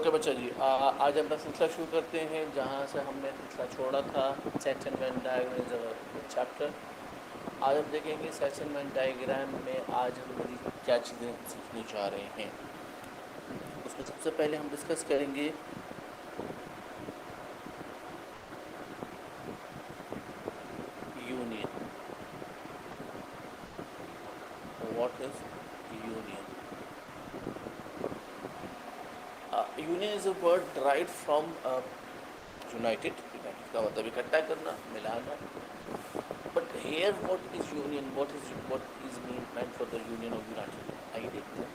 Okay बच्चा जी, आज हम अपना सिलसिला शुरू करते हैं जहाँ से हमने सिलसिला छोड़ा था। Set and Venn diagram is our chapter. आज हम देखेंगे सेट एंड वेन डायग्राम में आज हम बड़ी क्या चीज़ें सीखने जा रहे हैं। उसमें सबसे पहले हम डिस्कस करेंगे union. What is union? Union is a word derived from United. United का मतलब इकट्ठा करना, मिलाना। But here what is union, what is mean meant for the union of united? आइए देखते हैं।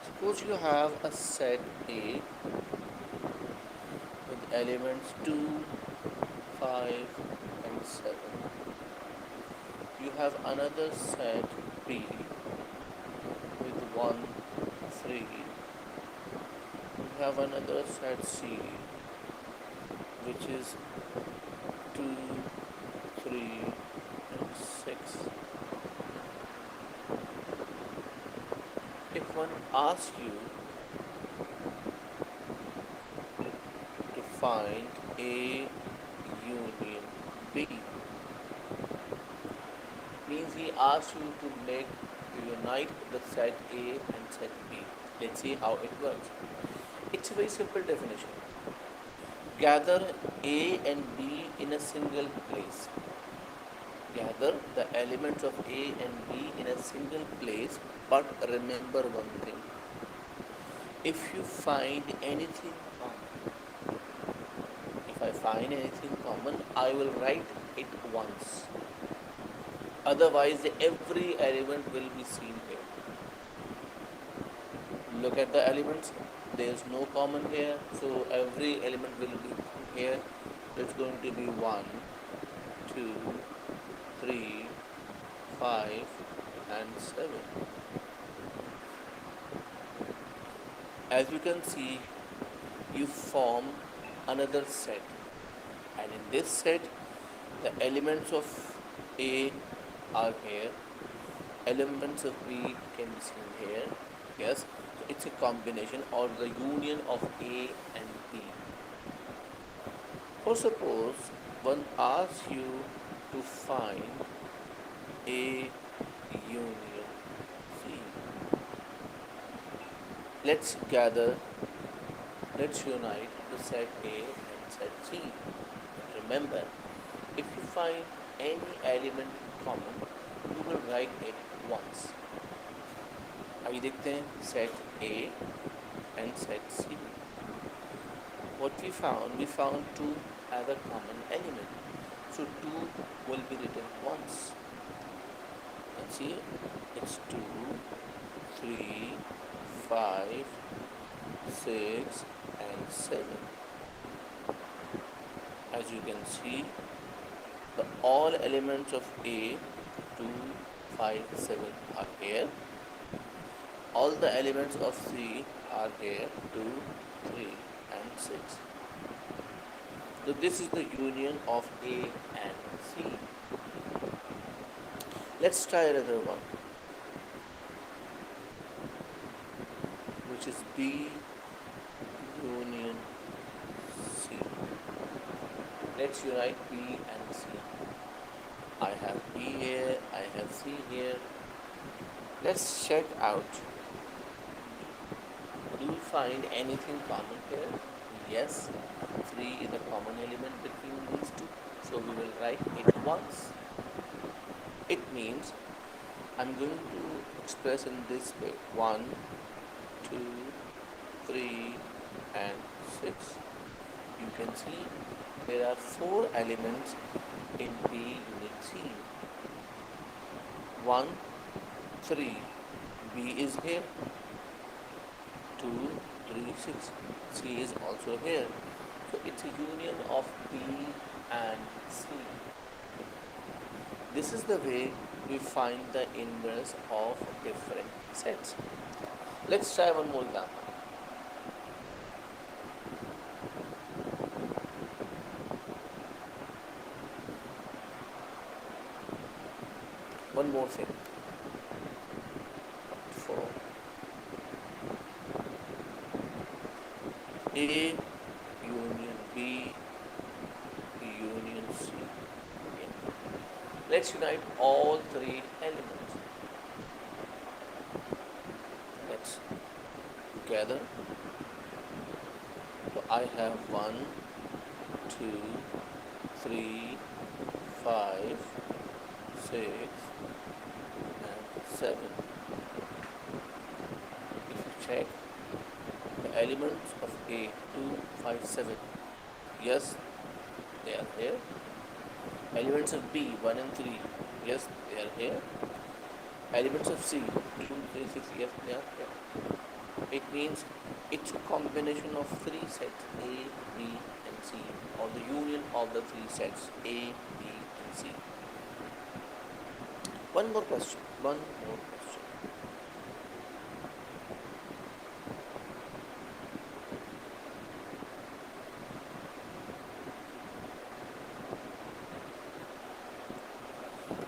Suppose you have a set A with elements 2, 5 and 7. You have another set B with 1, 3. You have another set C which is 2, 3 and 6. If one asks you to find A union B, means he asks you to unite the set A and set B. Let's see how it works. It's a very simple definition. Gather A and B in a single place. Gather the elements of A and B in a single place, but remember one thing. If you find anything common, if I find anything common, I will write it once. Otherwise, every element will be seen here. Look at the elements. There is no common here, so every element will be here. It's going to be 1, 2, 3, 5 and 7. As you can see, you form another set, and in this set the elements of A are here, elements of B can be seen here. Yes, so it's a combination or the union of A and B. For suppose one asks you to find A union C. Let's unite the set A and set C. Remember, if you find any element common, you will write it once. आइए देखते हैं set A and set C. What we found 2 as a common element. So 2 will be written once. Let's see, it's 2, 3, 5, 6 and 7. As you can see, the all elements of A 2, 5, 7 are here. All the elements of C are here 2, 3 and 6. So this is the union of A and C. Let's try another one, which is B union C. Let's unite B and C. I have B here, I have C here. Let's check out. Do you find anything common here? Yes, 3 is a common element between these two. So we will write it once. It means I'm going to express in this way 1, 2, 3 and 6. You can see there are 4 elements in B unit C. 1, 3, B is here. 2, 3, 6, C is also here. So it's a union of B and C. This is the way we find the inverse of different sets. Let's try one more example. One more thing. 4. A union B union C. Okay. Let's unite all three elements. Let's gather. So I have 1, 2, 3, 5, 6, and 7. If you check the elements of A, 2, 5, 7. Yes, they are here. Elements of B, 1 and 3. Yes, they are here. Elements of C, 2, 3, 6. Yes, they are here. It means it's a combination of three sets A, B, and C, or the union of the three sets A, B, and C. One more question. One more question.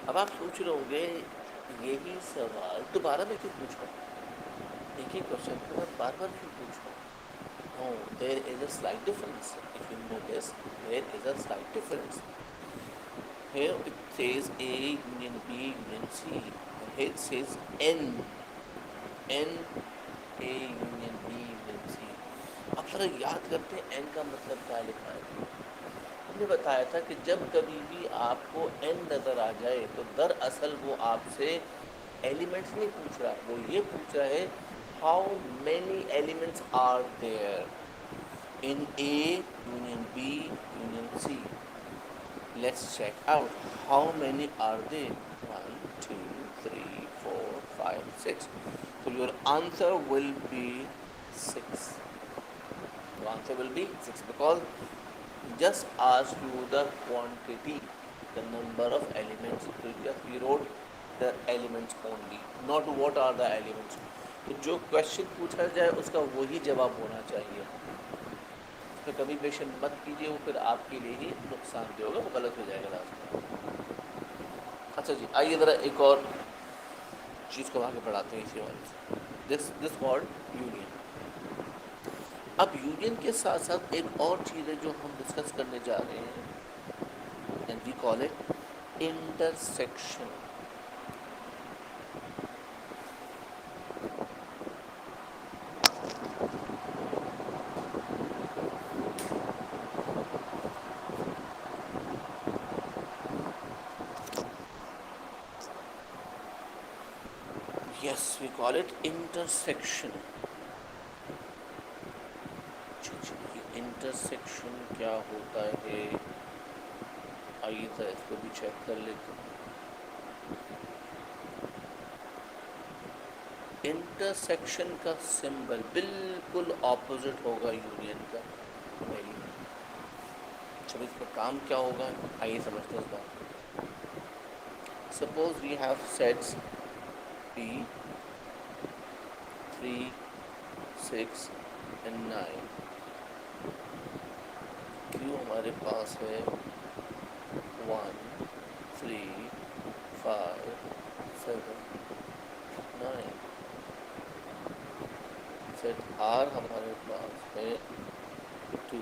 अब आप सोच रहे होंगे यही सवाल दोबारा मैं क्यों पूछ रहा हूँ, एक ही क्वेश्चन को मैं बार बार क्यों पूछ रहा हूँ? No, there is a slight difference. If you notice, there is a slight difference. Here it says A union B union C, and here it says N A union B union C. अब जरा याद करते हैं N का मतलब क्या लिखा है। हमने बताया था कि जब कभी भी आपको N नज़र आ जाए तो दरअसल वो आपसे एलिमेंट्स नहीं पूछ रहा, वो ये पूछ रहा है how many elements are there in A union B union C. Let's check out how many are there. 1, 2, 3, 4, 5, 6. So your answer will be 6. Your answer will be 6 because just ask you the quantity, the number of elements. So just we wrote the elements only, not what are the elements. तो जो question पूछा जाए उसका वही जवाब होना चाहिए। तो कभी क्वेश्चन मत कीजिए, वो फिर आपके लिए ही नुकसान भी होगा, वो गलत हो जाएगा लास्ट में। अच्छा जी, आइए ज़रा एक और चीज़ को आगे बढ़ाते हैं इसी वाले से। This word union. अब यूनियन के साथ साथ एक और चीज़ है जो हम डिस्कस करने जा रहे हैं, and we call it intersection. Yes, we call it intersection. Intersection क्या होता है, आइए तो इसको भी चेक कर लेते हैं। इंटरसेक्शन का सिंबल बिल्कुल ऑपोजिट होगा यूनियन का। चलो इसका काम क्या होगा, आइए समझते हैं इस बात। Suppose we have sets P 3, 6 and 9। Q हमारे पास है 1, 3, 5, 7, 9। सेट R हमारे पास है 2,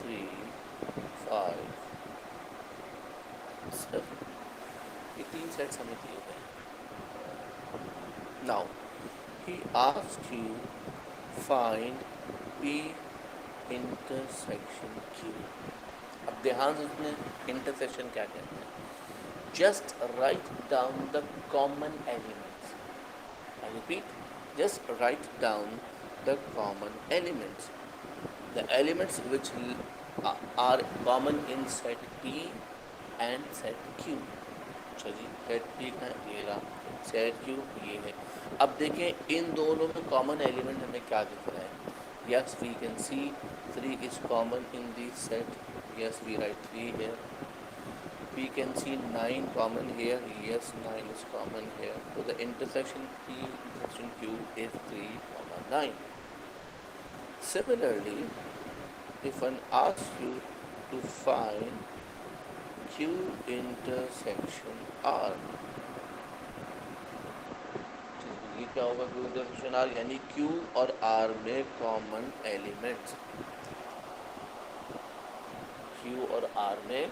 3, 5, 7। ये तीन सेट्स हमें दिए गए। Now he asks you find P intersection Q। अब ध्यान से उसने इंटरसेक्शन क्या कहते हैं। Just write down the common elements. I repeat, just write down the common elements, the elements which are common in set P and set Q। अच्छा जी, set P का ये रहा, सेट Q ये है। अब देखें इन दोनों में कॉमन एलिमेंट हमें क्या दिख रहा है। Yes, we can see 3 is common in this set. Yes, we write 3 here. We can see 9 common here. Yes, 9 is common here. So the intersection P intersection Q is 3, 9. Similarly, if one asks you to find Q intersection R, ये क्या होगा Q intersection R, यानी Q और R में common elements, Q और R में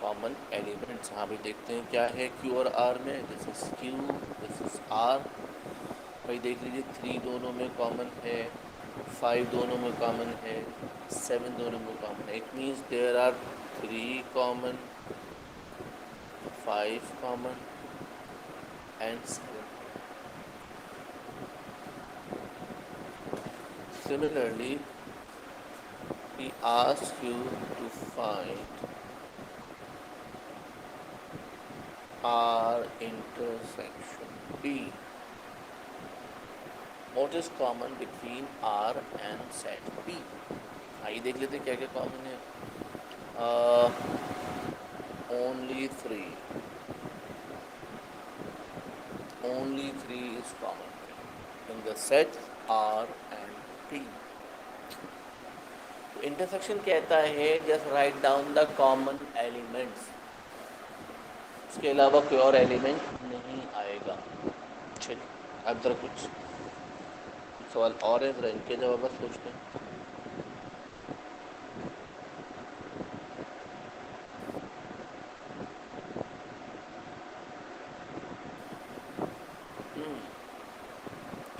common elements. हाँ भाई देखते हैं क्या है Q और R में। This is Q, this is R। भाई देख लीजिए 3 दोनों में कॉमन है, 5 दोनों में कॉमन है, 7 दोनों में कॉमन है। It means there are 3 common, 5 common and 7। Similarly, he asks you to find R intersection B. What is common between R and set B? आइए देख लेते हैं क्या क्या कॉमन है। Only 3. Only 3 is common in the set R and P. Intersection कहता है just write down the common elements, उसके अलावा कोई और एलिमेंट नहीं आएगा। चलिए अब जरा कुछ सवाल और है, जरा इनके जवाब सोचते हैं।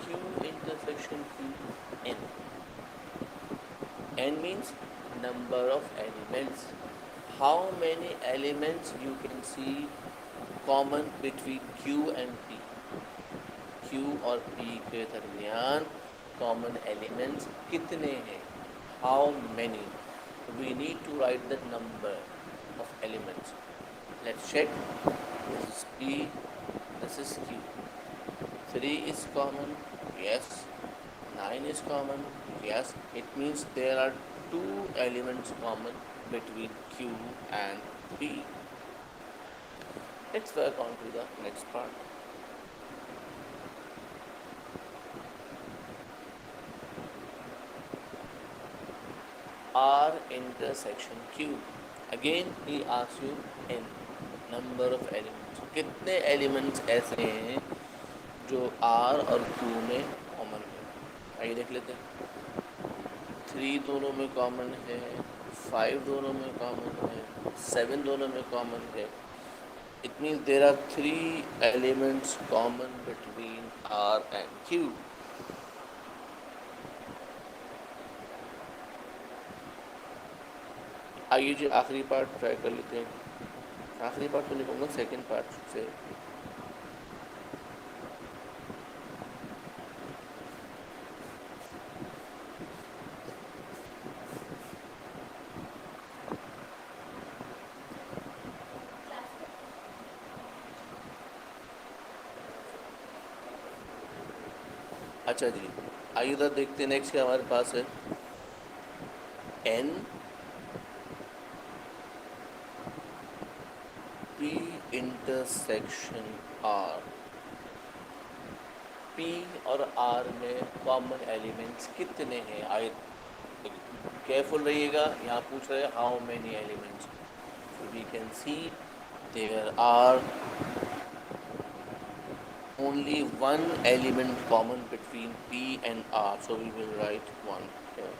Q intersection P n. N means number of elements. How many elements you can see common between Q and P? Q और P के दरमियान common elements कितने हैं? How many? We need to write the number of elements. Let's check. This is P, this is Q. 3 is common, yes. 9 is common, yes. It means there are 2 elements common between Q and P. Let's work on to the next part. R intersection Q. Again he asks you n number of elements. कितने elements ऐसे हैं जो R और Q में common है? आइए देख लेते हैं। 3 दोनों में कॉमन है, 5 दोनों में कॉमन है, 7 दोनों में कॉमन है। It means there are 3 elements common between R and Q. आइए जी आखिरी पार्ट ट्राई कर लेते हैं। आखिरी पार्ट तो नहीं कहूँगा, सेकेंड पार्ट से। अच्छा जी, आइए उधर देखते हैं। नेक्स्ट क्या हमारे पास है, N P intersection R। P और R में कॉमन एलिमेंट्स कितने हैं? आइए केयरफुल रहिएगा, यहाँ पूछ रहे हैं how many elements. So we can see there are only one element common between P and R, so we will write 1 here.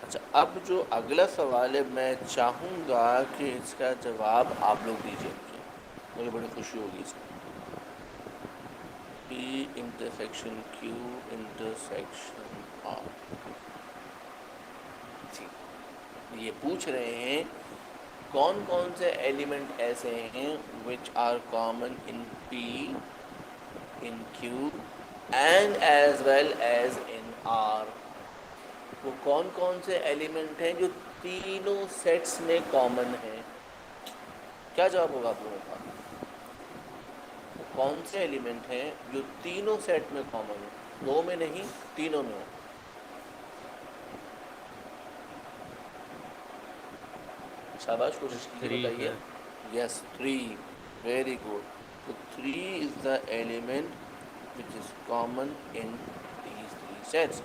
अच्छा, अब जो अगला सवाल है मैं चाहूँगा कि इसका जवाब आप लोग दीजिए, मुझे बड़ी खुशी होगी इसमें। P intersection Q intersection R। जी, ये पूछ रहे हैं कौन कौन से एलिमेंट ऐसे हैं which are common in P, in Q and as well as in R। वो कौन कौन से एलिमेंट हैं जो तीनों सेट्स में कॉमन हैं? क्या जवाब होगा आप लोगों का? कौन से एलिमेंट हैं जो तीनों सेट में कॉमन है? दो में नहीं, तीनों में हो। शाबाश, कोशिश कीजिए, बताइए। Yes, 3, very good. तो 3 is the element which is common in these 3 sets.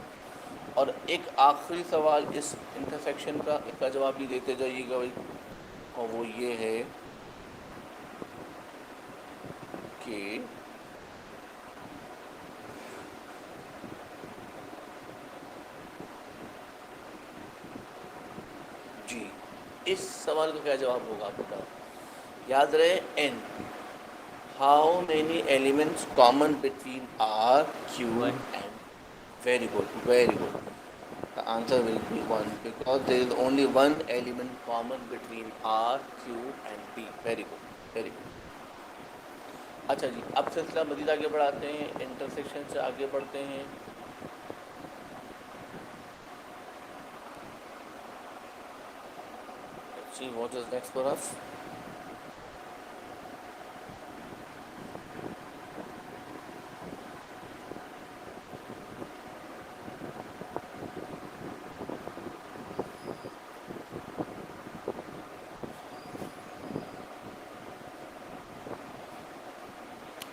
और एक आखिरी सवाल इस इंटरसेक्शन का, इसका जवाब भी देते जाइएगा भाई, और वो ये है के जी, इस सवाल का क्या जवाब होगा आप बताओ। याद रहे एन, how many elements common between R Q one. And, very good very good, the answer will be one because there is only one element common between R Q and B. Very good very good. अच्छा जी, अब सिलसिला मजीद आगे बढ़ाते हैं, intersection से आगे बढ़ते हैं। Let's see what is next for us.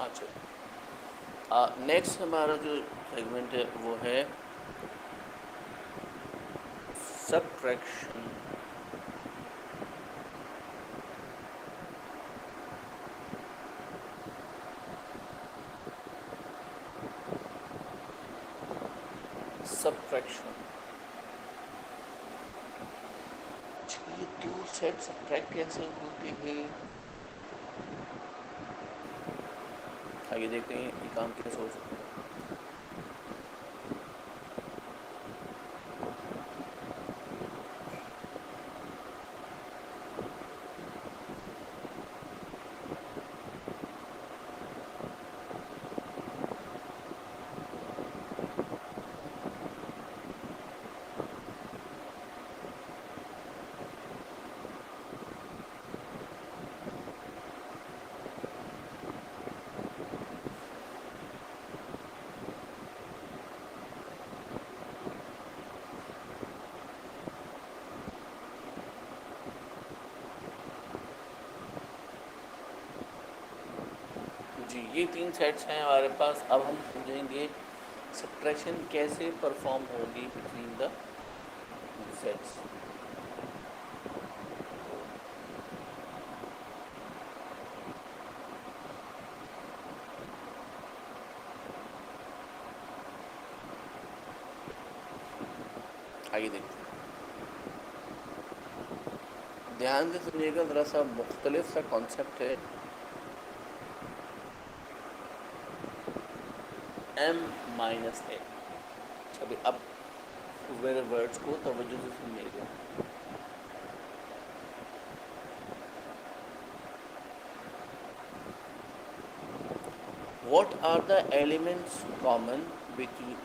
अच्छा, नेक्स्ट हमारा जो सेगमेंट है वो है सब्ट्रैक्शन। सब्ट्रैक्शन, ये दो सेट सब्ट्रैक्ट कैसे होते हैं, आइए देखते हैं ये काम कैसे हो सकता है। जी, ये तीन सेट्स हैं हमारे पास। अब हम समझेंगे सब्ट्रैक्शन कैसे परफॉर्म होगी बिटवीन द सेट्स। आइए देखते हैं, ध्यान से सुनिएगा, ज़रा सा मुख्तलिफ सा कॉन्सेप्ट है। एम माइनस ए, अभी अब मेरे वर्ड्स को तवज्जो से सुनिएगा। What are the elements common between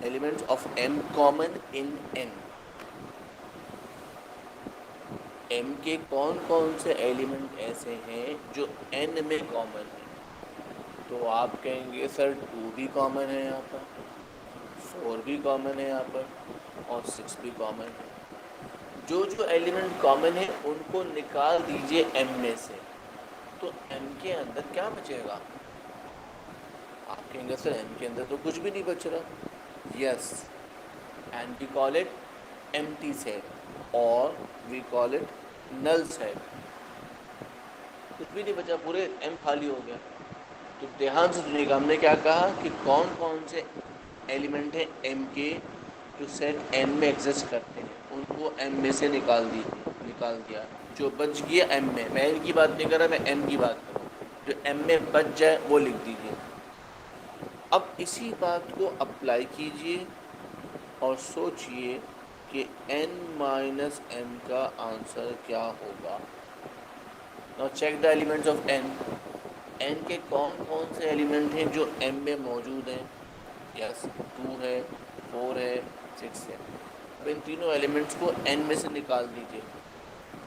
elements of m common in n? m के कौन कौन से एलिमेंट ऐसे हैं जो n में कॉमन है? तो आप कहेंगे सर 2 भी कॉमन है यहाँ पर, 4 भी कॉमन है यहाँ पर, और 6 भी कॉमन है। जो जो एलिमेंट कॉमन है उनको निकाल दीजिए m में से, तो m के अंदर क्या बचेगा? आप कहेंगे सर m के अंदर तो कुछ भी नहीं बच रहा। Yes, and we call it empty set और we call it null set. कुछ भी नहीं बचा, पूरे m खाली हो गया। तो ध्यान से सुनिएगा, हमने क्या कहा कि कौन कौन से एलिमेंट हैं m के जो सेट n में एग्जिस्ट करते हैं, उनको m में से निकाल दिया। जो बच गया m में, मैं n की बात नहीं कर रहा, मैं m की बात कर रहा हूँ, जो m में बच जाए वो लिख दीजिए। अब इसी बात को अप्लाई कीजिए और सोचिए कि n माइनस m का आंसर क्या होगा। Now check the elements of n। n के कौन कौन से एलिमेंट हैं जो m में मौजूद हैं? यस, 2 है, 4 है, 6 है। अब इन तीनों एलिमेंट्स को n में से निकाल दीजिए।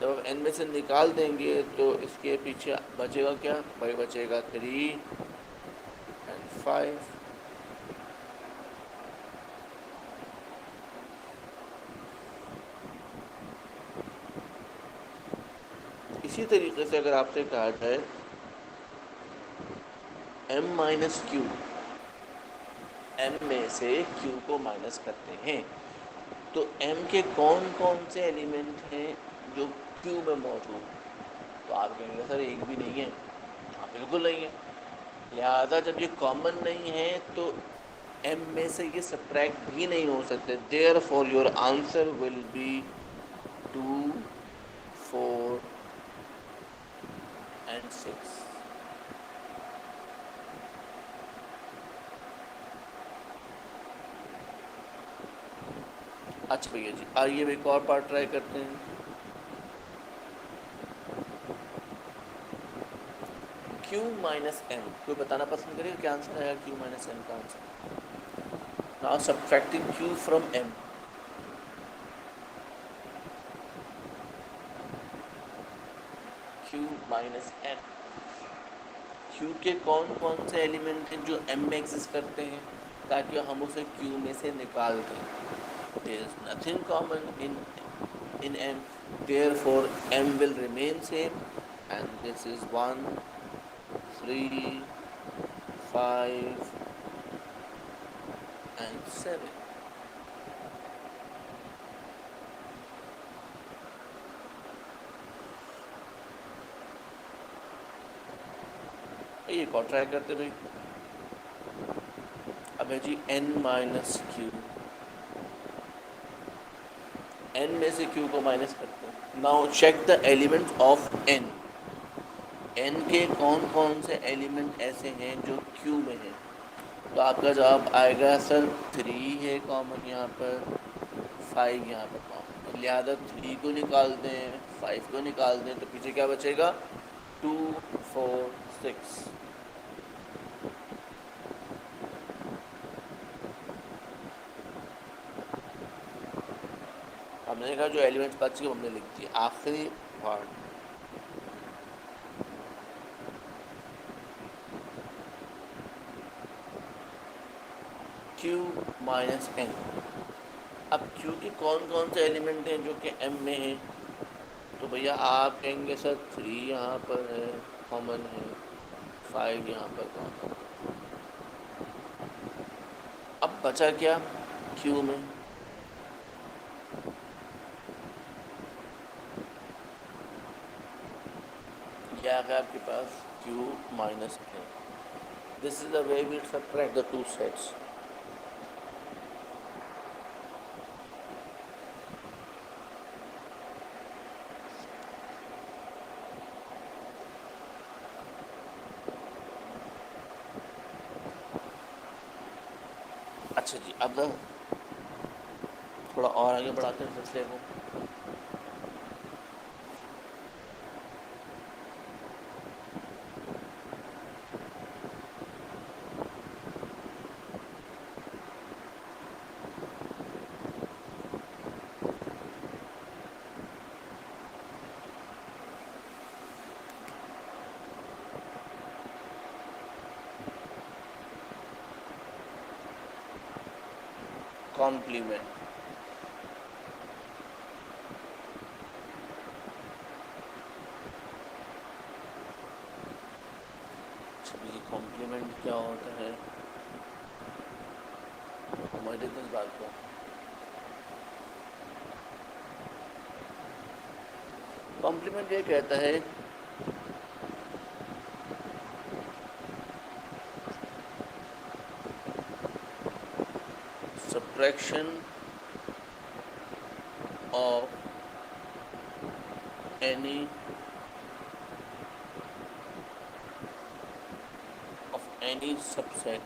जब आप n में से निकाल देंगे तो इसके पीछे बचेगा क्या भाई? बचेगा 3 एंड 5। इसी तरीके से अगर आपसे कहा जाए m माइनस क्यू, m में से q को माइनस करते हैं, तो m के कौन कौन से एलिमेंट हैं जो q में मौजूद? तो आप कहेंगे सर एक भी नहीं है। हाँ बिल्कुल नहीं है। लिहाजा जब ये कॉमन नहीं है तो m में से ये सब्ट्रैक्ट भी नहीं हो सकते. Therefore your answer will be 2, 4 and 6. अच्छा भैया जी, आइए एक और पार्ट ट्राई करते हैं. q माइनस m, कोई बताना पसंद करेगा क्या आंसर आएगा q माइनस m का answer. Now subtracting q from m. q minus m, q के कौन कौन से एलिमेंट हैं जो m में एग्जिस्ट करते हैं ताकि हम उसे q में से निकाल दें. There is nothing common in m, therefore m will remain same, and this is 1, 3, 5 and 7. एक और ट्राई करते भाई. अब है जी n माइनस क्यू. n में से q को माइनस करते हैं. Now check the elements of n. n के कौन कौन से एलिमेंट ऐसे हैं जो q में हैं. तो आपका जवाब आएगा सर 3 है कॉमन यहाँ पर, 5 यहाँ पर कॉमन. लिहाजा 3 को निकाल दें, 5 को निकाल दें तो पीछे क्या बचेगा 2, 4, 6. हमने कहा जो एलिमेंट्स बच गए हमने लिख दिए. आखिरी पार्ट q माइनस n. अब q के कौन कौन से एलिमेंट हैं जो कि m में हैं. तो भैया आप कहेंगे सर 3 यहाँ पर है कॉमन है, 5 यहाँ पर कॉमन. अब बचा क्या q में. क्या है आपके पास q minus n. This is the way we subtract the two sets. अच्छा जी, अब थोड़ा और आगे बढ़ाते हैं सिलसिले को. कॉम्प्लीमेंट. चलिए कॉम्प्लीमेंट क्या होता है समझते हैं इस बात को. कॉम्प्लीमेंट ये कहता है subtraction of any subset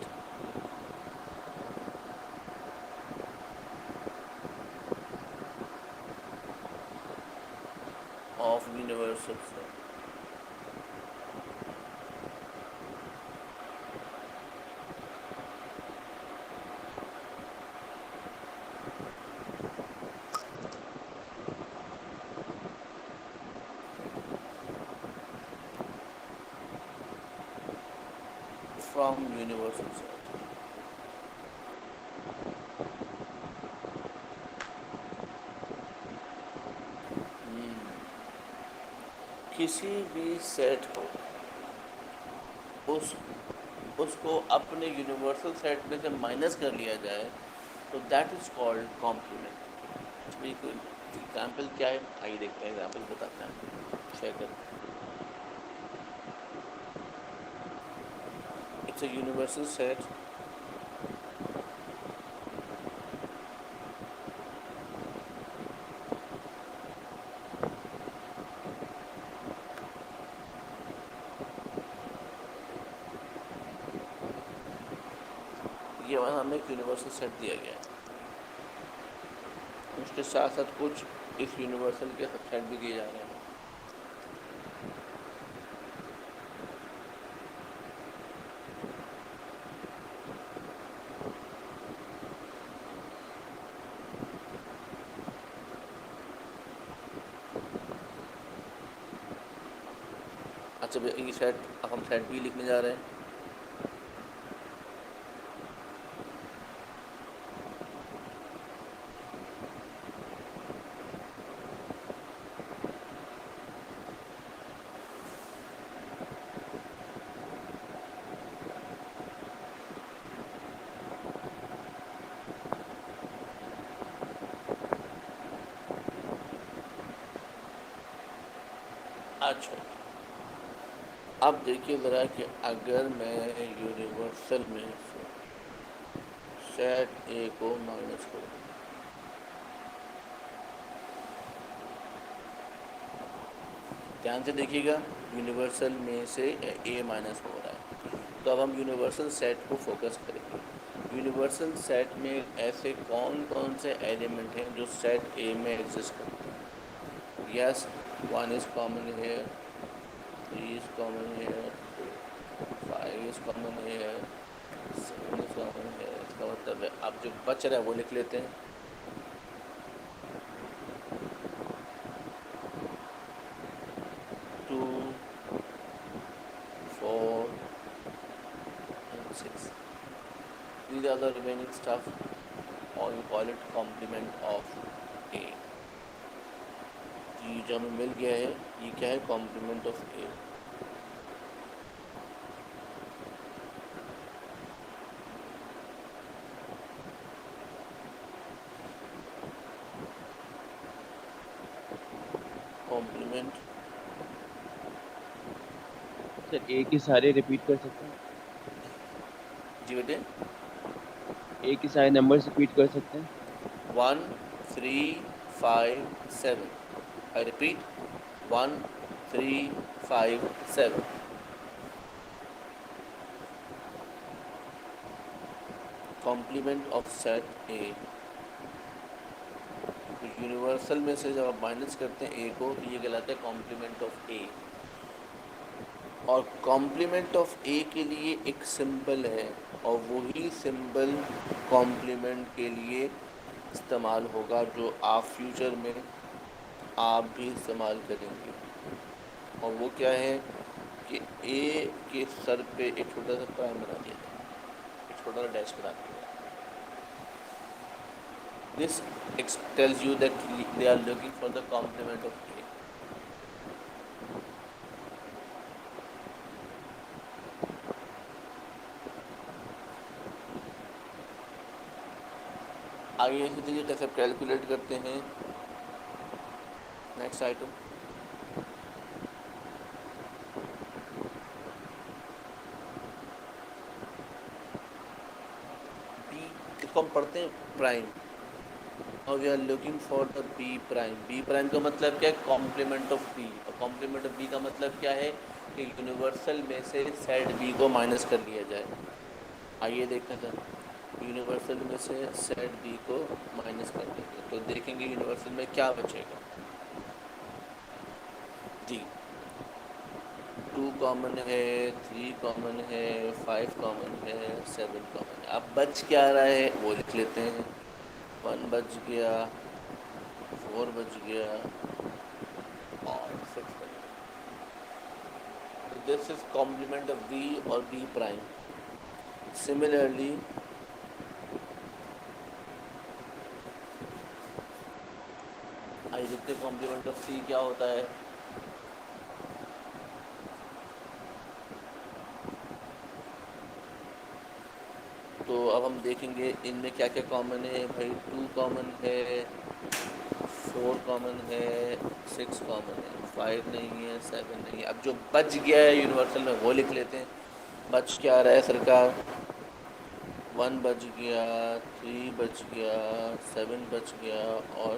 of universal set. From universal set. किसी भी सेट को उसको अपने यूनिवर्सल सेट में से माइनस कर लिया जाए तो दैट इज कॉल्ड कॉम्प्लीमेंट. कोई एग्जाम्पल क्या है आइए देखते हैं. एग्जाम्पल बताते हैं शेयर करते हैं. it's a universal set ये वहाँ हमें एक यूनिवर्सल सेट दिया गया है, उसके साथ साथ कुछ इस यूनिवर्सल के सबसेट भी दिए जा रहे हैं। अच्छा भैया ये सेट अब हम सेट भी लिखने जा रहे हैं। अच्छा अब देखिए ज़रा कि अगर मैं यूनिवर्सल में सेट ए को माइनस करूँ, ध्यान से देखिएगा, यूनिवर्सल में से ए माइनस हो रहा है, तो अब हम यूनिवर्सल सेट को फोकस करेंगे। यूनिवर्सल सेट में ऐसे कौन कौन से एलिमेंट हैं जो सेट ए में एग्जिस्ट करते हैं? Yes, 1 is common hair, 3 is common hair, 5 is common hair, 7 is common hair. इसका मतलब है अब जो बच रहा है वो लिख लेते हैं। 2, 4 and 6. These are the remaining stuff, or you call it complement of A। ये जो हमें मिल गया है ये क्या है? Complement of A. Complement sir A के सारे रिपीट कर सकते हैं? जी बेटे, ए के सारे नंबर्स रिपीट कर सकते हैं? 1, 3, 5, 7। I repeat, 1, 3, 5, 7। Complement of set A. तो यूनिवर्सल में से जब आप माइनस करते हैं ए को तो ये कहलाता है कॉम्प्लीमेंट ऑफ ए। और कॉम्प्लीमेंट ऑफ ए के लिए एक सिंबल है और वही सिंबल कॉम्प्लीमेंट के लिए इस्तेमाल होगा जो आप फ्यूचर में आप भी इस्तेमाल करेंगे। और वो क्या है कि ए के सर पे एक छोटा सा प्राइम बना दिया जाए, एक छोटा सा डैश बना दिया। This tells you that they are looking for the complement of A। आगे इसी तरीके कैसे कैलकुलेट करते हैं। नेक्स्ट आइटम, बी, इसको हम पढ़ते हैं प्राइम, और we are looking for the B prime. B prime का मतलब क्या है? Complement of B. और कॉम्प्लीमेंट ऑफ बी का मतलब क्या है कि यूनिवर्सल में से सेट बी को माइनस कर लिया जाए। आइए देखते हैं, यूनिवर्सल में से सेट बी को माइनस कर देंगे तो देखेंगे यूनिवर्सल में क्या बचेगा। जी, 2 कॉमन है, 3 कॉमन है, 5 कॉमन है, 7 कॉमन है। अब बच क्या रहा है वो लिख लेते हैं। 1 बच गया, 4 बच गया और 6 बच गया। This is complement of B और बी प्राइम। सिमिलरली आइए देखते हैं कॉम्प्लीमेंट ऑफ सी क्या होता है। तो अब हम देखेंगे इनमें क्या क्या कॉमन है। भाई 2 कॉमन है, 4 कॉमन है, 6 कॉमन है, 5 नहीं है, 7 नहीं है। अब जो बच गया है यूनिवर्सल में वो लिख लेते हैं। बच क्या रहा है सरकार? 1 बच गया, 3 बच गया, 7 बच गया और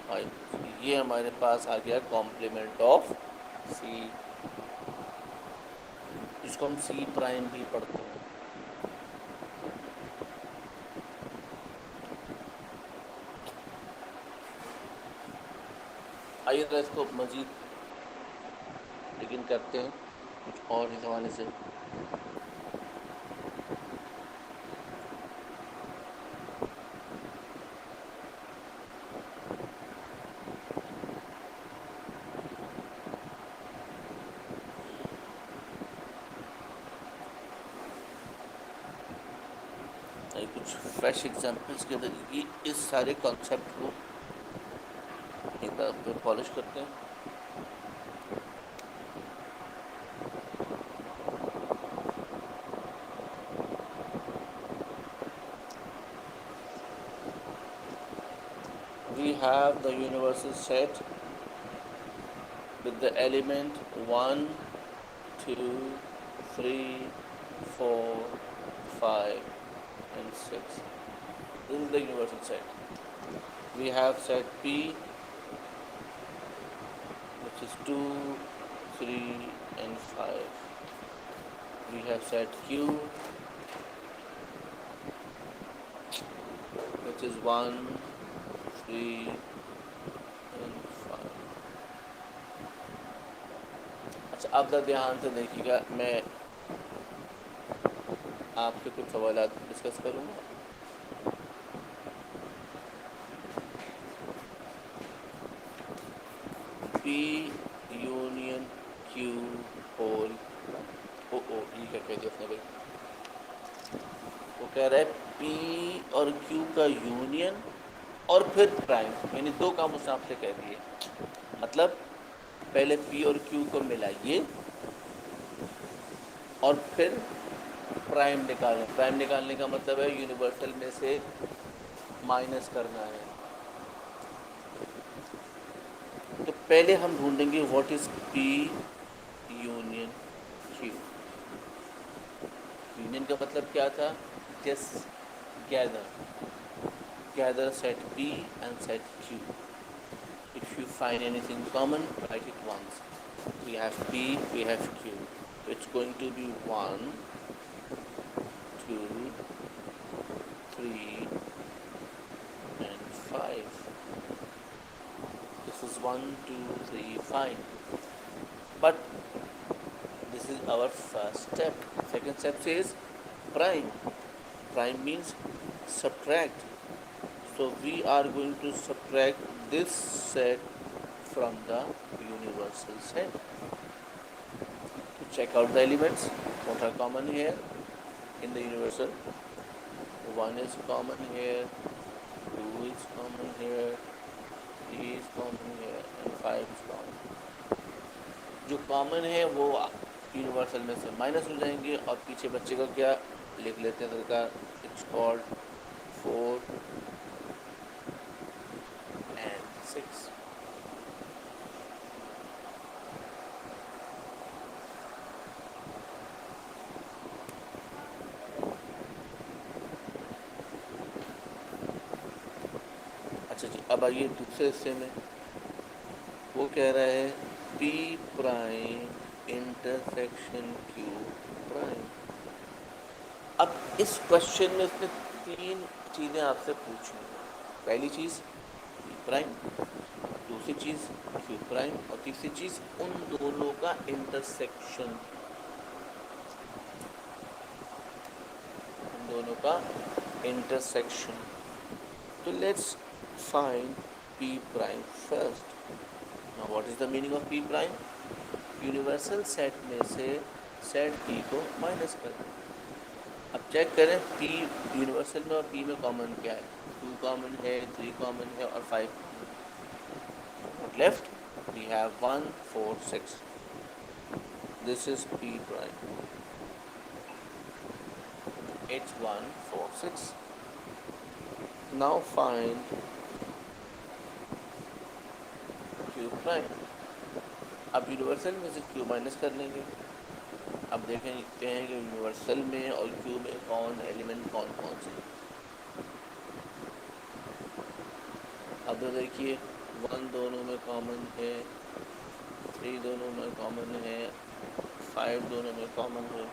5। ये हमारे पास आ गया कॉम्प्लीमेंट ऑफ सी, इसको हम सी प्राइम भी पढ़ते हैं। आइए तो इसको मजीद लेकिन करते हैं कुछ और इस हवाले से। कुछ फ्रेश एग्जांपल्स के जरिए इस सारे कॉन्सेप्ट को एक बार फिर पॉलिश करते हैं। We have the universal set with the element 1, 2, 3, 4, 5 and 6. This is the universal set. We have set P, which is 2, 3 and 5. We have set Q, which is 1, 3 and 5. अच्छा, अब तक ध्यान से देखिएगा, मैं आपके कुछ सवाल डिस्कस करूँगा। P यूनियन Q होल ओ ये क्या कह दिया उसने भाई? वो कह रहा है P और Q का यूनियन और फिर प्राइम, यानी दो काम उसने आपसे कह दिए। मतलब पहले P और Q को मिलाइए और फिर प्राइम निकालें। प्राइम निकालने का मतलब है यूनिवर्सल में से माइनस करना है। तो पहले हम ढूंढेंगे what is P union Q। Union का मतलब क्या था? Just gather set P and set Q. If you find anything common, write it once. We have P, we have Q. It's going to be 1, 2, 3 and 5. This is 1, 2, 3, 5. But this is our first step. Second step says prime. Prime means subtract. So we are going to subtract this set from the universal set. To check out the elements, what are common here in the universal? 1 is common here, 2 is common here, 3 is common here and 5 is common. जो common है वो universal में से minus हो जाएंगे और पीछे बच्चे का क्या लिख लेते हैं सरकार? It's called 4 and 6. अच्छा जी, अब आइए दूसरे हिस्से में। वो कह रहा है P prime intersection Q prime. अब इस क्वेश्चन में उसने 3 चीज़ें आपसे पूछी हैं। पहली चीज़ P प्राइम, दूसरी चीज़ Q प्राइम और तीसरी चीज़ उन दोनों का इंटरसेक्शन, उन दोनों का इंटरसेक्शन। तो let's find P prime first. Now what is the meaning of P prime? Universal set में से सेट P को माइनस कर दें। अब चेक करें P यूनिवर्सल में और P में कॉमन क्या है? 2 कॉमन है, 3 कॉमन है और 5 what left? We have 1, 4, 6. This is P prime. It's 1, 4, 6. Now find Q prime. अब यूनिवर्सल में से Q माइनस कर लेंगे। अब देखते हैं कि यूनिवर्सल में और क्यू में कौन एलिमेंट कौन कौन से। अब तो देखिए 1 दोनों में कॉमन है, 3 दोनों में कॉमन है, 5 दोनों में कॉमन है।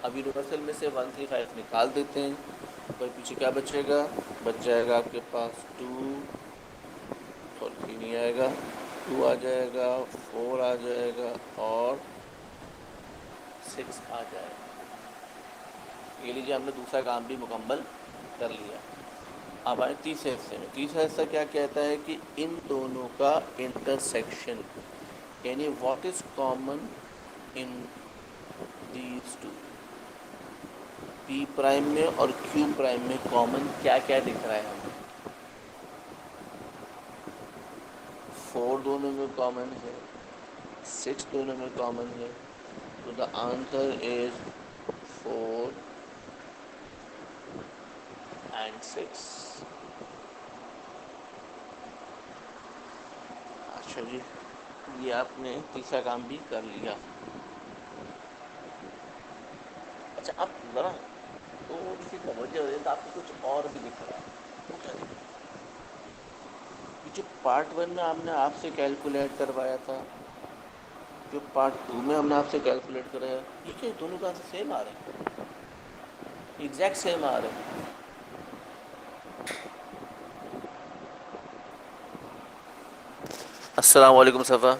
अब यूनिवर्सल में से 1 3 5 निकाल देते हैं, तो पीछे क्या बचेगा? बच जाएगा आपके पास 2 और 3 नहीं आएगा, 2 आ जाएगा, 4 आ जाएगा और 6 आ जाएगा। ये लीजिए, हमने दूसरा काम भी मुकम्मल कर लिया। अब आए तीसरे हिस्से में। तीसरा हिस्सा क्या कहता है कि इन दोनों का इंटरसेक्शन, यानी what is common in these two. P prime में और क्यू प्राइम में कॉमन क्या क्या दिख रहा है हमें? 4 दोनों में कॉमन है, 6 दोनों में कॉमन है, तो द आंसर इज 4 एंड 6। अच्छा जी, ये आपने तीसरा काम भी कर लिया। अच्छा, आप ज़रा थोड़ी सी तवज्जो दें तो आपको कुछ और भी दिख रहा है। वो क्या दिख रहा है? ये जो पार्ट 1 में हमने आपसे कैलकुलेट करवाया था, जो पार्ट 2 में हमने आपसे कैलकुलेट कराया, ये क्या दोनों का आंसर सेम आ रहे हैं? एग्जैक्ट सेम आ रहे हैं। अस्सलाम वालेकुम सफ़ा।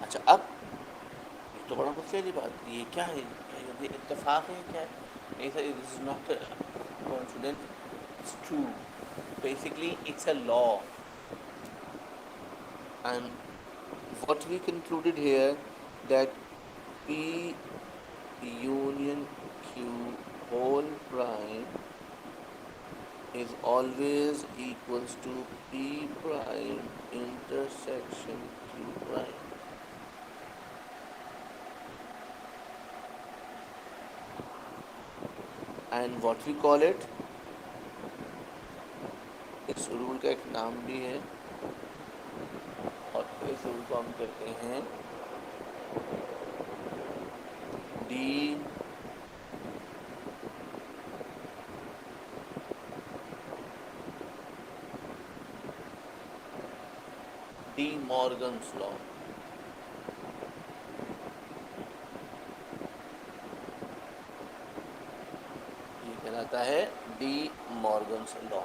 अच्छा, अब ये तो बड़ा गुस्से की बात, ये क्या है? ये इत्तेफाक है क्या है? ऐसा this is not confident, it's true. Basically it's a law, and what we concluded here, that P union Q whole prime is always equals to P prime intersection Q prime. And what we call it, इस rule का एक नाम भी है, और इस rule को हम कहते हैं डी डी मॉर्गन्स लॉ। ये कहलाता है डी मॉर्गन्स लॉ।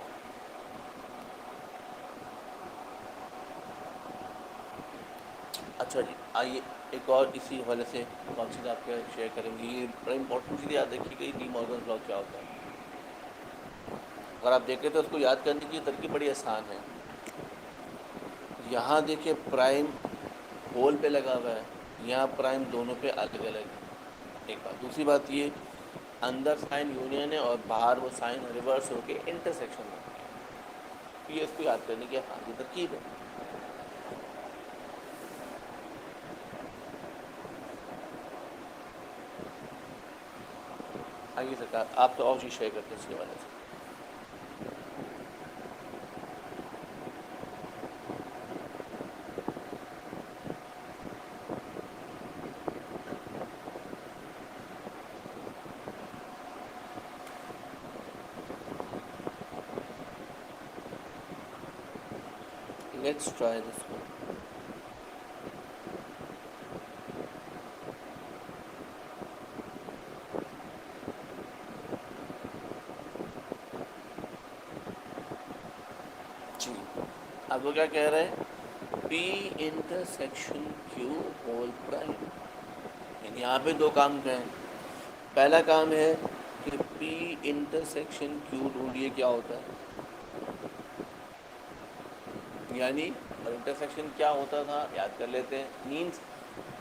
अच्छा जी, आइए एक और इसी हवाले से कौन चीज़ आपके शेयर करेंगे। ये बड़ा इंपॉर्टेंट चीज़ याद रखिएगा, डी मॉर्गन लॉ क्या होता है। अगर आप देखें तो उसको याद करने की तरकीब बड़ी आसान है। यहाँ देखिए प्राइम होल पे लगा हुआ है, यहाँ प्राइम दोनों पे अलग अलग है। एक बात, दूसरी बात ये, अंदर साइन यूनियन है और बाहर वो साइन रिवर्स होके इंटरसेक्शन होती है। ये इसको याद करने की आसान सी तरकीब है। आइए सरकार, आप तो और चीज़ शेयर करते हैं इसके हवाले से। Let's try this one. जी, अब वो क्या कह रहे हैं? P intersection Q whole prime. यानी यहाँ पे दो काम हैं। पहला काम है कि P इंटरसेक्शन Q ढूंढिए क्या होता है। यानी, और इंटरसेक्शन क्या होता था याद कर लेते हैं, means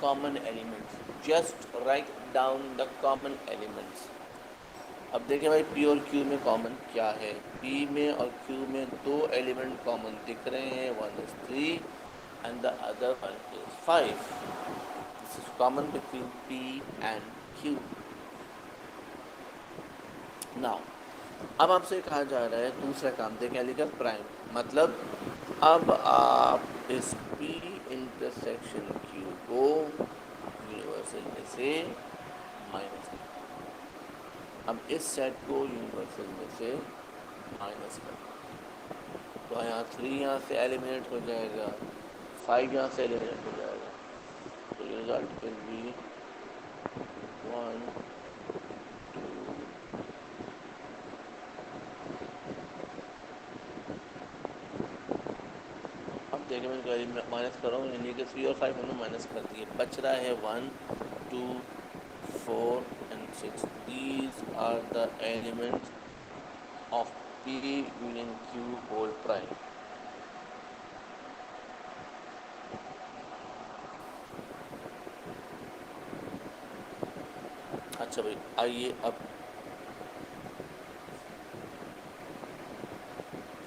common elements. Just write down the common elements. अब देखें भाई, P और Q में कॉमन क्या है? P में और Q में दो एलिमेंट कॉमन दिख रहे हैं, one is 3 and the other one is 5. This is common between P and Q. Now, अब आपसे कहा जा रहा है दूसरा काम, देखें लिखा प्राइम, मतलब अब आप इस P इंटरसेक्शन क्यू को यूनिवर्सल में से माइनस कर, अब इस सेट को यूनिवर्सल में से माइनस कर, तो यहाँ 3 यहाँ से एलिमिनेट हो जाएगा, 5 यहाँ से एलिमिनेट हो जाएगा, तो रिजल्ट विल बी 1 2। अब देखिए मैं माइनस कर रहा हूँ, यानी कि 3 और 5 हमने माइनस कर दिए, बच रहा है 1 2 4 and 6। These are the elements of P union Q whole prime। अच्छा भाई, आइए अब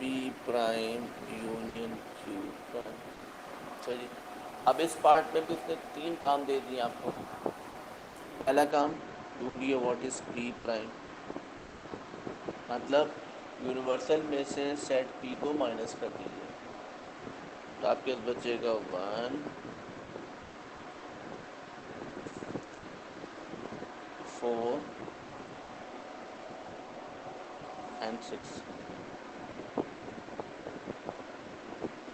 P prime union Q prime. चलिए, अब इस पार्ट में भी उसने 3 काम दे दिए आपको। पहला काम ढूंढिए व्हाट इज P प्राइम, मतलब यूनिवर्सल में से सेट P को माइनस कर दीजिए, तो आपके पास बचेगा 1 4 and 6।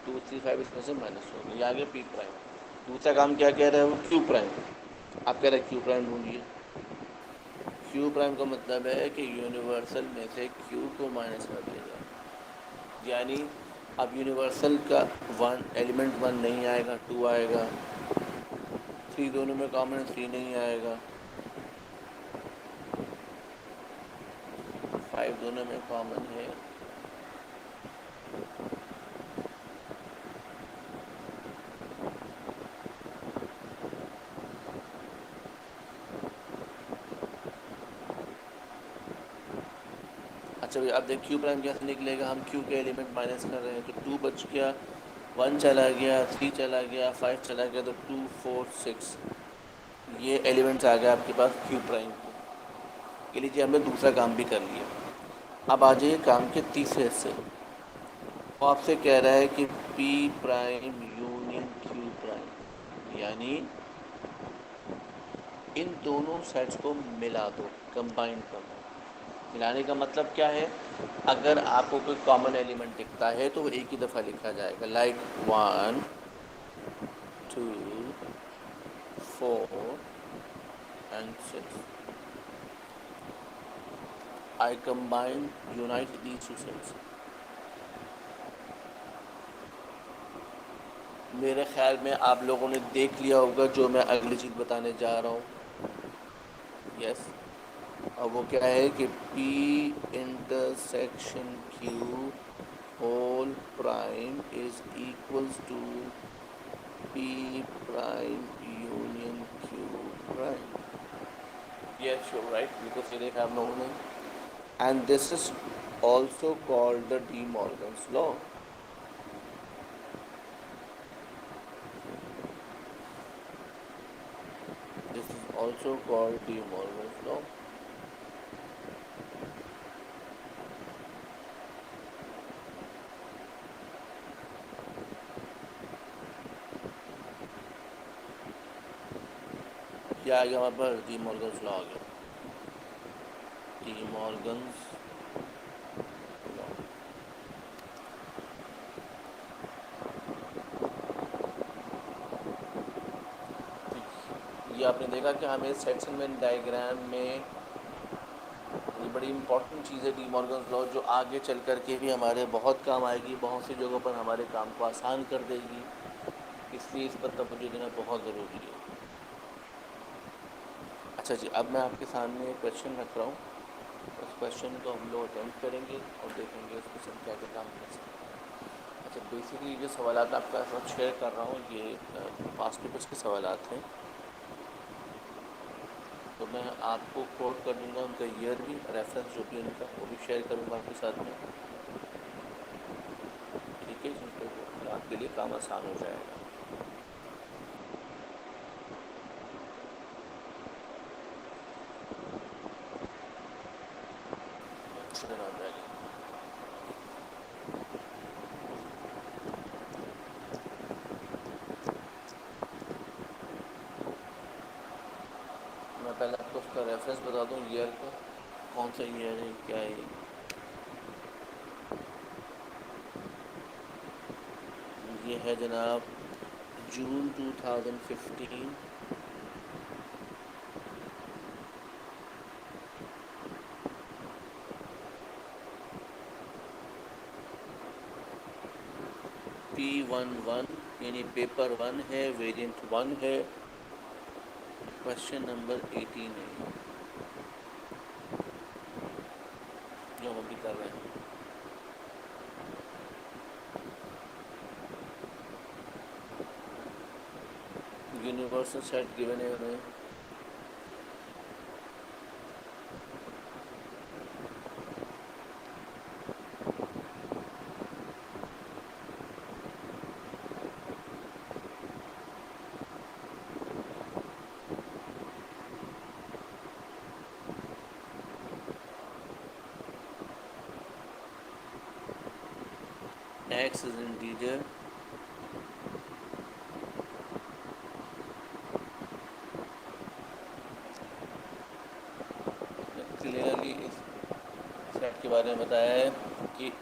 2 3 5 इसमें से माइनस हो गया, ये आ गया P प्राइम। दूसरा काम क्या कह रहा है वो Q प्राइम, आप कह रहे हैं Q प्राइम ढूंढिए। Q प्राइम का मतलब है कि यूनिवर्सल में से Q को माइनस कर देगा, यानी अब यूनिवर्सल का 1 एलिमेंट 1 नहीं आएगा, 2 आएगा, 3 दोनों में कॉमन है, 3 नहीं आएगा, 5 दोनों में कॉमन है, अच्छा भाई अब देख Q प्राइम कैसे निकलेगा, हम Q के एलिमेंट माइनस कर रहे हैं, तो 2 बच गया, 1 चला गया, 3 चला गया, 5 चला गया, तो 2 4 6 ये एलिमेंट्स आ गए आपके पास Q प्राइम के। लीजिए हमने दूसरा काम भी कर लिया। अब आ जाइए काम के तीसरे हिस्से, वो आपसे कह रहा है कि P prime union Q prime, यानी इन दोनों सेट्स को मिला दो, कंबाइन कर दो। मिलाने का मतलब क्या है, अगर आपको कोई कॉमन एलिमेंट दिखता है तो वो एक ही दफ़ा लिखा जाएगा, like 1 2 4 and 6। I combine unite these two sets। मेरे ख्याल में आप लोगों ने देख लिया होगा जो मैं अगली चीज़ बताने जा रहा हूँ। यस, और वो क्या है कि P intersection Q whole prime is equals to P prime union Q prime। Yes, you're right, because they have no name. And this is also called the De Morgan's law। This is also called De Morgan's law। क्या आ गया हमारे पास, D Morgan's law आ गया, D Morgan's law. ये आपने देखा कि हमें section diagram में ये बड़ी इंपॉर्टेंट चीज़ है डी मॉर्गन्स लॉ, जो आगे चल कर के भी हमारे बहुत काम आएगी, बहुत सी जगहों पर हमारे काम को आसान कर देगी, इसलिए इस पर तवज्जो देना बहुत ज़रूरी है। अच्छा जी, अब मैं आपके सामने एक क्वेश्चन रख रहा हूँ, उस क्वेश्चन को हम लोग अटेम्प्ट करेंगे और देखेंगे उस क्वेश्चन क्या क्या काम कर सकते हैं। अच्छा, बेसिकली जो सवाल आपका साथ शेयर कर रहा हूँ ये पास्ट पेपर्स के सवाल हैं, तो मैं आपको कोट कर दूँगा, उनका ईयर भी, रेफरेंस जो भी उनका वो भी शेयर करूँगा आपके साथ में, ठीक है, जिनको आपके लिए काम आसान हो जाएगा। धन्यवाद। रेफरेंस बता दूँ ईयर का, कौन सा ईयर है, क्या है। ये है जनाब जून 2015। P11 यानी पेपर 1 है, वेरिएंट 1 है, क्वेश्चन नंबर 18 है जो हम अभी कर रहे हैं। यूनिवर्सल सेट गिवन है हमें। X is integer, क्लियरली इस सेट के बारे में बताया है कि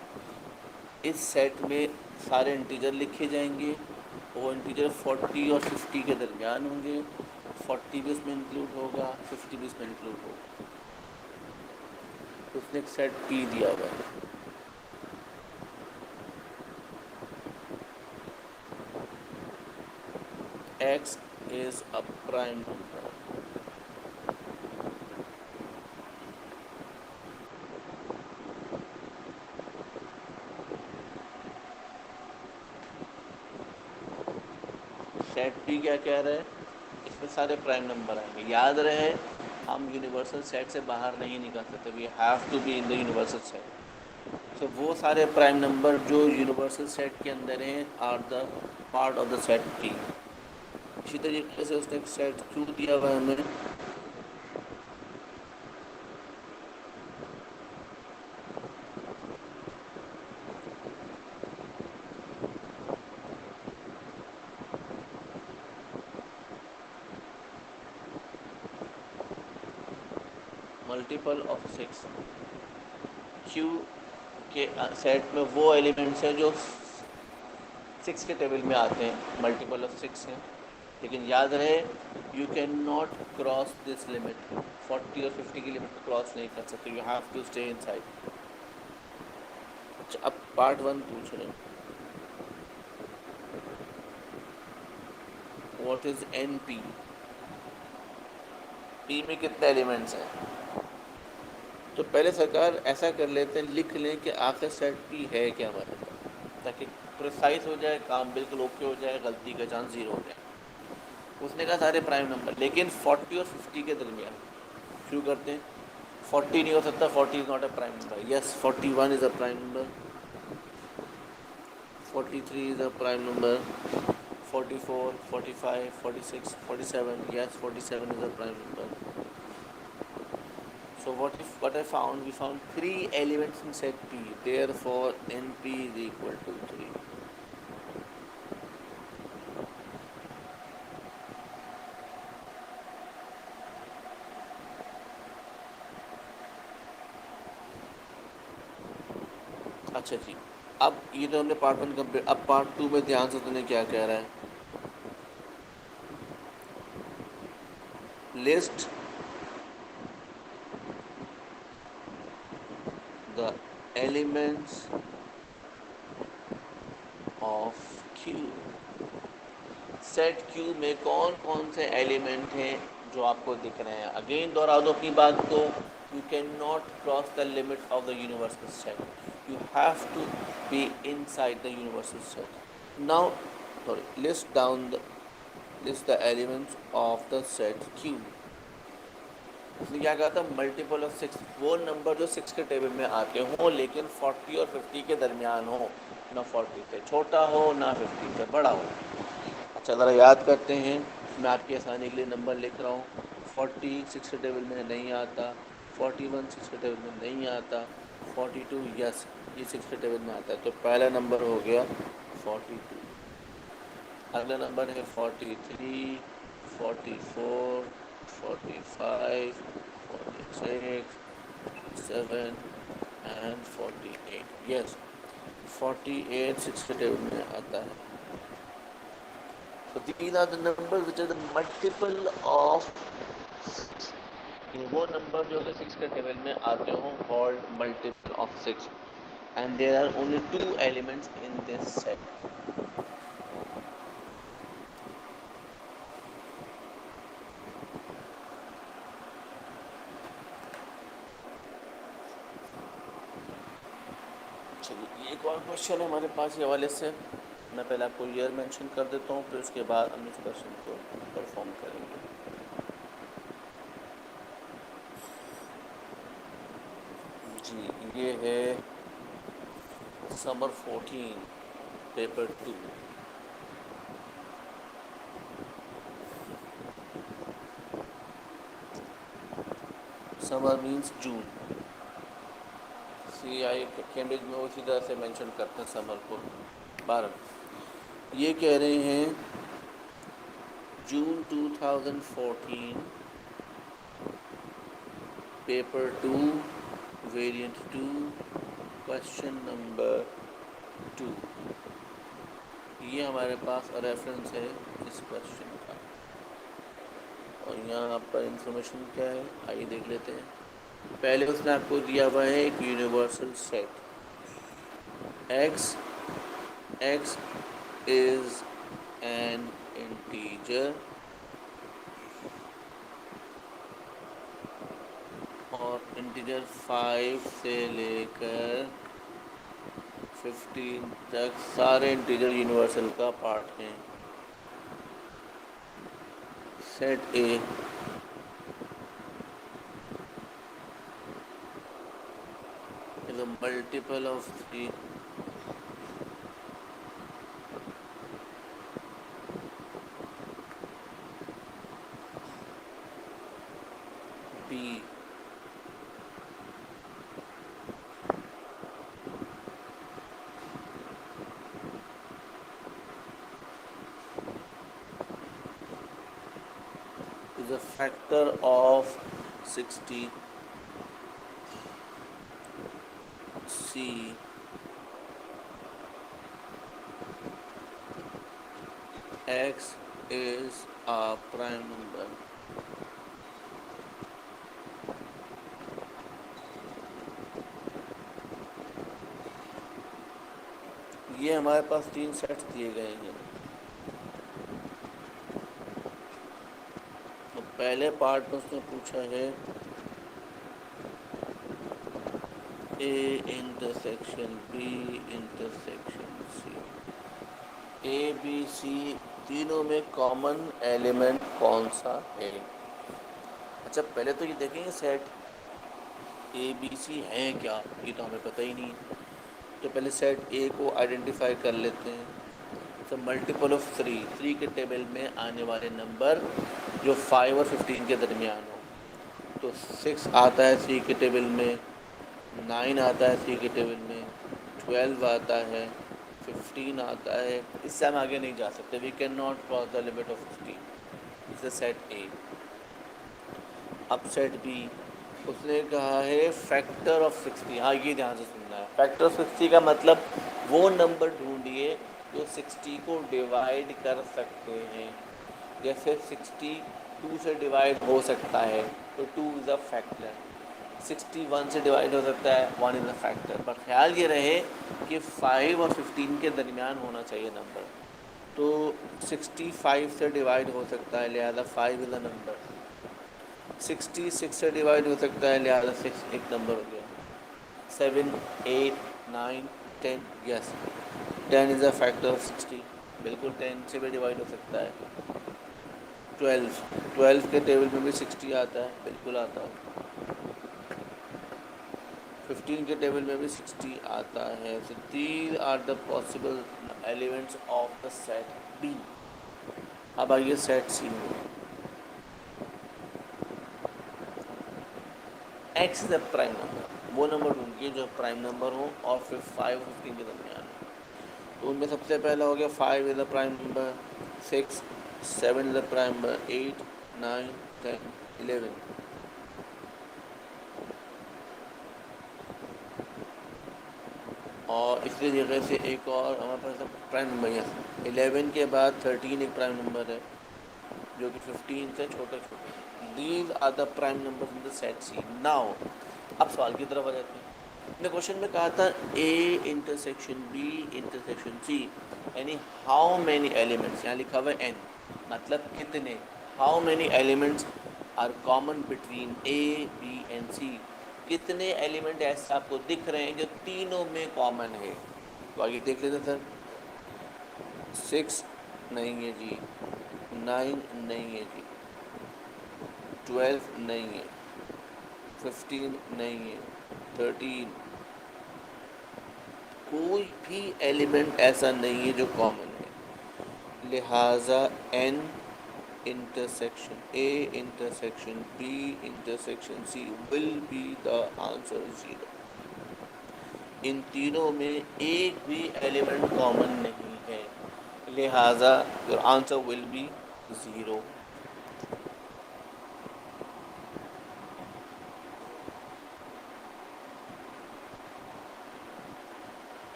इस सेट में सारे इंटीजर लिखे जाएंगे, वो इंटीजर 40 और 50 के दरमियान होंगे, 40 भी इसमें इंक्लूड होगा, 50 भी इसमें इंक्लूड होगा। तो उसने एक सेट P दिया हुआ है। X is a prime number. Set P क्या कह रहा है, इसमें सारे प्राइम नंबर आएंगे। याद रहे हम यूनिवर्सल सेट से बाहर नहीं निकल सकते, we have to be in the universal set. तो वो सारे प्राइम नंबर जो यूनिवर्सल सेट के अंदर हैं are the part of the set P। इसी तरीके से उसने एक सेट Q दिया हुआ है हमें। मल्टीपल ऑफ 6, Q के सेट में वो एलिमेंट्स हैं जो 6 के टेबल में आते हैं, मल्टीपल ऑफ 6 हैं। लेकिन याद रहे you can not cross this limit, 40 और 50 की लिमिट को क्रॉस नहीं कर सकते, you have to stay inside. अच्छा, अब पार्ट 1 पूछ रहे हैं, व्हाट इज NP, P में कितने एलिमेंट्स हैं। तो पहले सरकार ऐसा कर लेते हैं, लिख लें कि आखिर सेट P है क्या हमारे पास, ताकि प्रिसाइज हो जाए, काम बिल्कुल ओके हो जाए, गलती का चांस जीरो हो जाए। उसने कहा सारे प्राइम नंबर, लेकिन 40 और 50 के दरमियान शुरू करते हैं। 40 नहीं हो सकता, 40 is not a prime number. Yes, 41 is a prime number, 43 is a prime number, 44, 45, 46, 47, yes, 47 is a prime number. So what I found, we found 3 elements in set P, therefore NP is equal to 3. अच्छा जी, अब ये तो हमने part 1 complete, अब part 2 में ध्यान से तुमने क्या कह रहा है, list the elements of Q। Set Q में कौन कौन से एलिमेंट हैं जो आपको दिख रहे हैं। अगेन दोहरा दो अपनी बात को, you can not cross the limit of the universal set, you have to be inside the universal set. Now sorry, list the elements of the set Q। उसने क्या कहा था, मल्टीपल ऑफ 6, वो नंबर जो 6 के टेबल में आते हों लेकिन 40 और 50 के दरमियान हो, ना 40 से छोटा हो ना 50 से बड़ा हो। अच्छा, ज़रा याद करते हैं, मैं आपकी आसानी के लिए नंबर लिख रहा हूँ। 40 6 के टेबल में नहीं आता, 41 6 के टेबल में नहीं आता, 42 यस ये 6 के टेबल में आता है। तो पहला नंबर हो गया 42, अगला नंबर है 43, 44, 45, 6, 7 and 48. Yes, 48 6 के टेबल में आता है. So these are the numbers which are the multiple of वो नंबर जो कि 6 के टेबल में आते हो called multiple of 6 and there are only 2 elements in this set. चलिए एक और क्वेश्चन है हमारे पास ये हवाले से. मैं पहले आपको ईयर मेंशन कर देता हूँ, फिर उसके बाद हम इस क्वेश्चन को परफॉर्म करेंगे. जी ये है समर 14 पेपर 2. समर मीन्स जून. CI कैम्ब्रिज में उसी तरह से मेंशन करते हैं समर को 12. ये कह रहे हैं जून 2014 पेपर 2 वेरिएंट 2 क्वेश्चन नंबर 2. ये हमारे पास रेफरेंस है इस क्वेश्चन का. और यहाँ पर इंफॉर्मेशन क्या है आइए देख लेते हैं. पहले उसने आपको दिया हुआ है एक universal set. x is an integer और इंटीजर 5 से लेकर 15 तक सारे इंटीजर यूनिवर्सल का पार्ट हैं. Set A is a multiple of 3 b is a factor of 60. C x is a prime number. ये हमारे पास 3 सेट्स दिए गए हैं. तो पहले पार्ट में उसने पूछा है A intersection B intersection C. A B C तीनों में कॉमन एलिमेंट कौन सा है. अच्छा पहले तो ये देखेंगे सेट A B C है क्या, ये तो हमें पता ही नहीं. तो पहले सेट A को आइडेंटिफाई कर लेते हैं. तो मल्टीपल ऑफ 3 के टेबल में आने वाले नंबर जो 5 और 15 के दरमियान हो. तो 6 आता है 3 के टेबल में, 9 आता है 3 के टेबल में, 12 आता है, 15 आता है. इससे हम आगे नहीं जा सकते. We can not cross the limit of 15. इस सेट ए. अब सेट बी उसने कहा है फैक्टर ऑफ 60. हाँ ये ध्यान से सुनना है. फैक्टर ऑफ 60 का मतलब वो नंबर ढूंढिए जो 60 को डिवाइड कर सकते हैं. जैसे 60 2 से डिवाइड हो सकता है तो 2 इज़ अ फैक्टर. 61 से डिवाइड हो सकता है, 1 इज़ अ फैक्टर. पर ख्याल ये रहे कि 5 और 15 के दरमियान होना चाहिए नंबर. तो 65 से डिवाइड हो सकता है, लिहाजा 5 इज़ अ नंबर. 66 से डिवाइड हो सकता है, लिहाजा 6 एक नंबर हो गया. 7 8 9 10 yes 10 is a factor of 60. बिल्कुल 10 से भी डिवाइड हो सकता है. 12 के टेबल में भी 60 आता है, बिल्कुल आता है. 15 के टेबल में भी 60 आता है. So these are the possible elements of the set B. अब आइए सेट C में. X is a prime number. वो नंबर ढूंढिए जो प्राइम नंबर हो और फिर 5 और 15 के दरमियान हो. तो उनमें सबसे पहला हो गया 5 is a prime number, 6 7 is a prime number, 8 9 10 11. और इसी तरीके से एक और हमारे पास प्राइम नंबर है 11 के बाद 13 एक प्राइम नंबर है जो कि 15 से छोटे छोटे। These are the prime number in the set C. Now अब सवाल की तरफ आ जाते हैं। मैंने क्वेश्चन में कहा था A intersection B intersection C, यानी हाउ मैनी एलिमेंट्स, यहाँ लिखा हुआ है एन, मतलब कितने, how many elements are common between A B and C, कितने एलिमेंट ऐसे आपको दिख रहे हैं जो तीनों में कॉमन है। तो आगे देख लेते सर। 6 नहीं है जी, 9 नहीं है जी, 12 नहीं है, 15 नहीं है, 13, कोई भी एलिमेंट ऐसा नहीं है जो कॉमन है। लिहाजा N intersection A intersection B intersection C will be the answer 0। इन तीनों में एक भी एलिमेंट कॉमन नहीं है, लिहाजा योर आंसर विल बी 0।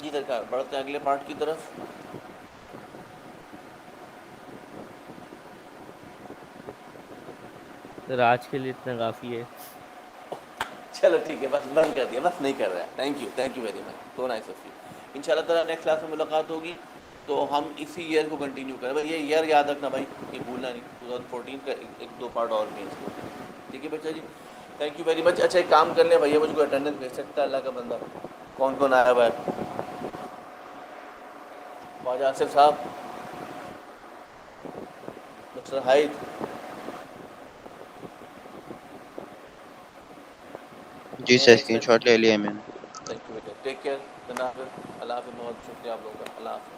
जी सरकार, बढ़ते हैं अगले पार्ट की तरफ। सर आज के लिए इतना काफ़ी है। चलो ठीक है, बस बंद कर दिया, बस नहीं कर रहा है। Thank you very much, so nice of you. इंशाल्लाह ताला नेक्स्ट क्लास में मुलाकात होगी तो हम इसी ईयर को कंटिन्यू करें। भाई ये ईयर याद रखना भाई, ये भूलना नहीं, 2014 का एक दो पार्ट और भी है इसको। ठीक है बच्चा जी, थैंक यू वेरी मच। अच्छा एक काम कर लें भैया, मुझको अटेंडेंस भेज सकता है अल्लाह का बंदा, कौन कौन आया हुआ है? ख्वाजा आसिफ साहब, डॉक्टर हाइद, जी सर, स्क्रीनशॉट ले लिया मैंने। थैंक यू बेटा, टेक केयर, अल्लाह हाफिज़। बहुत शुक्रिया आप लोगों का, अल्लाह हाफिज़।